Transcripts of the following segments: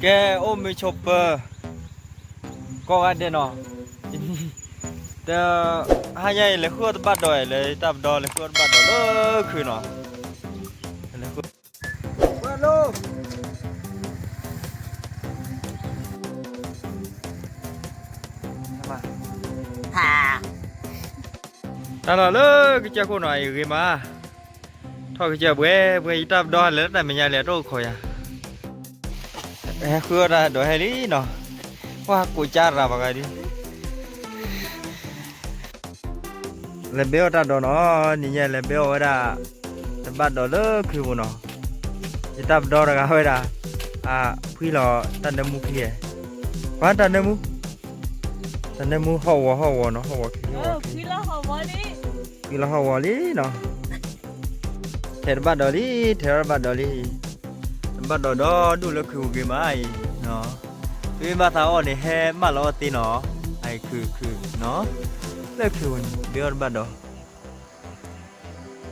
แกโอ้ไม่ชอบเปอร์ก็กันเดนอแต่หายใหญ่เลยขวดบัดดอยเลยตับดอยเลยขวดบัดดอยคือเนาะเลยขวดมาลูกมาฮ่าตลอดเลยก็จะคนหน่อยอยู่กี่มาทอดก็จะเบื่อตับดอยเลยแต่ไม่ใหญ่เลยโรคคอยขวดอะดอยให้ดีเนาะว่ากูจ้าราบกันดิเลยเบลตัดดอกเนาะนี่เนี่ยเลยเบลว่าได้บัดดอกเลยคือบุญเนาะจะตัดดอกอะไรกันวะได้พี่เราตัดเนื้อมูพี่กวนตัดเนื้อมูหัวเนาะหัวพี่ละหัวดิพี่เราหัวลีเนาะเทอร์บัดดอกลีเทอร์บัดดอกลีบัดดอกดูแล้วคือกี่ไม้เนาะพี่มาทำอันนี้ให้มาล้อตีเนาะไอ้คือเนาะแล้วคือเบลบัดดอก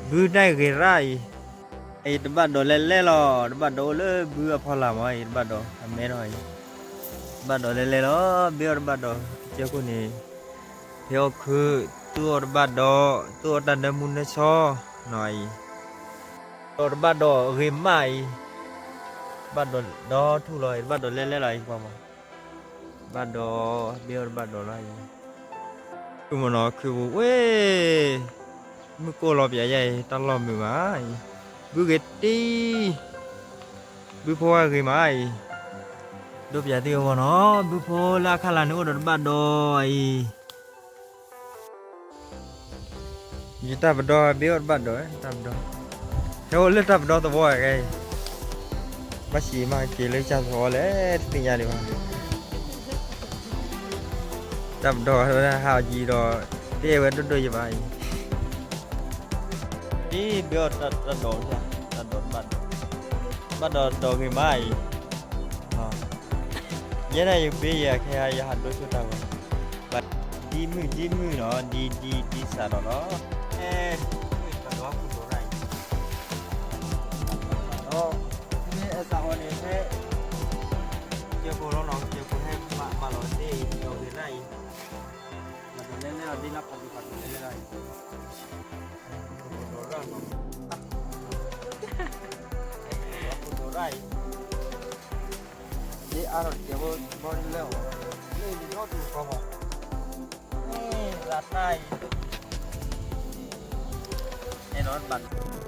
บื้อได้กี่ไรไอ้บัดดอกเล่ๆหรอบัดดอกเลยบื้อพอละมั้ยบัดดอกทำไม่ได้บัดดอกเล่ๆหรอเบลบัดดอกเจ้าคนนี้เที่ยวคือตัวบัดดอกตัวดันเดมุนเนชอหน่อยตัวบัดดอกริมใหม่บัดดอกดอทุลอยบัดดอกเล่ๆอะไรกว่ามั้งบัดดอกเบลบัดดอกอะไรคือมันเนาะคือเว้ยมือโกรอบใหญ่ๆตลอดมือไม้บื้อเกตตี้บื้อพอกี่ไม้ดูใหญ่ที่ว่าเนาะบื้อพอราคาละนึกว่าโดนบ้านดอยยี่ตาบ้านดอยเบี้ยบ้านดอยตาบ้านดอยเฮ้ยเลือดตาบ้านดอยตัวบ่อยไงมาชีมาเกลือจับหัวเลยติ่งยาดีกว่าตาบ้านดอยนะหาจีดอยเดี๋ยววันดูยังไงนี่เบี้ยตัดดอกใช่ตัดดอกบ้านดอยดอกกี่ไม้ยันไงอยู่ปีอะแค่ยาหันด้วยชุดอะไรแบบดีมือเนาะดีสารเนาะแต่ว่าคุณตัวไรโอ้นี่สาวนี่แค่เจ้าคุณน้องเจ้าคุณให้มาหล่อที่เราเรียนไรเราเล่นแล้วดีนักปฏิบัติเล่นไรตัวไรตัวไรนี่อารมณ์เดี๋ยวบอลเลี้ยวนี่มีโน้ตดูก็พอนี่รัดได้ไอ้นอนบัตร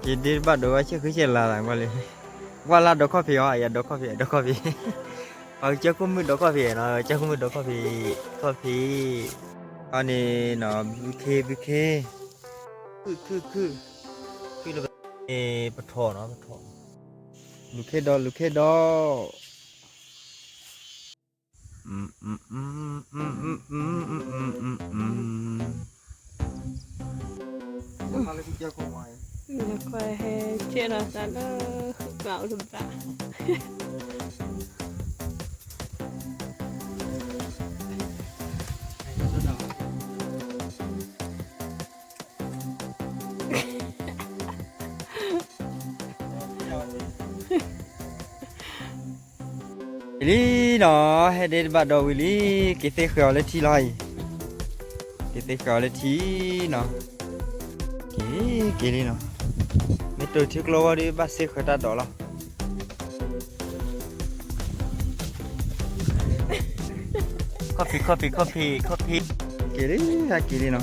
ยินดีบัตรดูว่าชื่อคือเช่นอะไรกันเลยว่าลาดอกคอฟฟี่อ๋ออย่าดอกคอฟฟี่เจ้าคุณมือดอกคอฟฟี่เนาะเจ้าคุณมือดอกคอฟฟี่อันนี้เนาะบีเคคือเราปะทอเนาะปะทอลูกเคดอKalau kerja kau mai. Nak kau cina sana kau lupa. Willy nó hay đến bắt đầu Willy cái tay khéo lên thi lại cái tay khéo lên thi nó cái đi nó mấy tôi trước lâu đi bắt xe khởi ta đó là coffee cái đi nó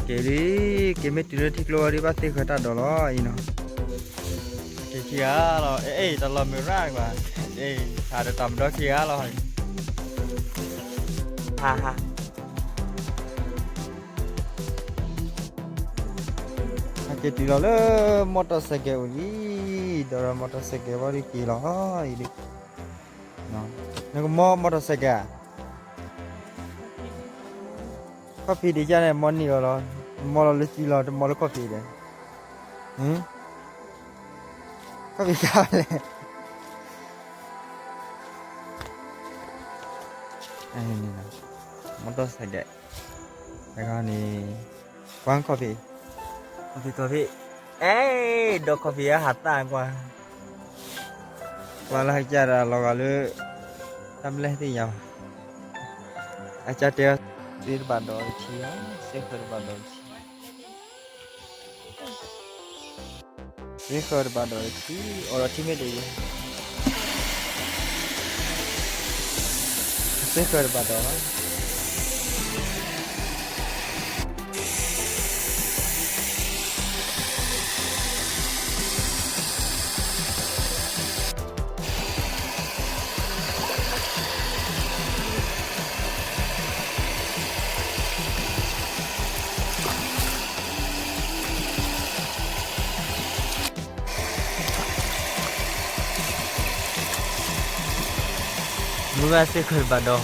cái mấy tôi trước lâu đi bắt xe khởi ta đó là nó cái kia là tao làm nhiều ra mà thà được tầm đó kia rồi ha cái tí đó là motorcycle đi đó là motorcycle vào đi kỳ đó đi nó có motorcycle coffee đi cho này món nhiều rồi món là chỉ là món là coffee đấy coffee cao này ini nah motor saja dengan ni quán coffee do coffee ya hạt tàng qua malah cara lo kalau tamleh ti nhau acha te dir badol chia sekhar badol sekhar badol chi और अच्छी में दे sekhar badol Mua sekhar badol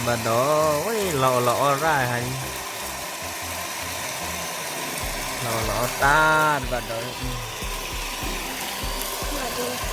badol ôi lọ ra hay lọ ta badol Waduh.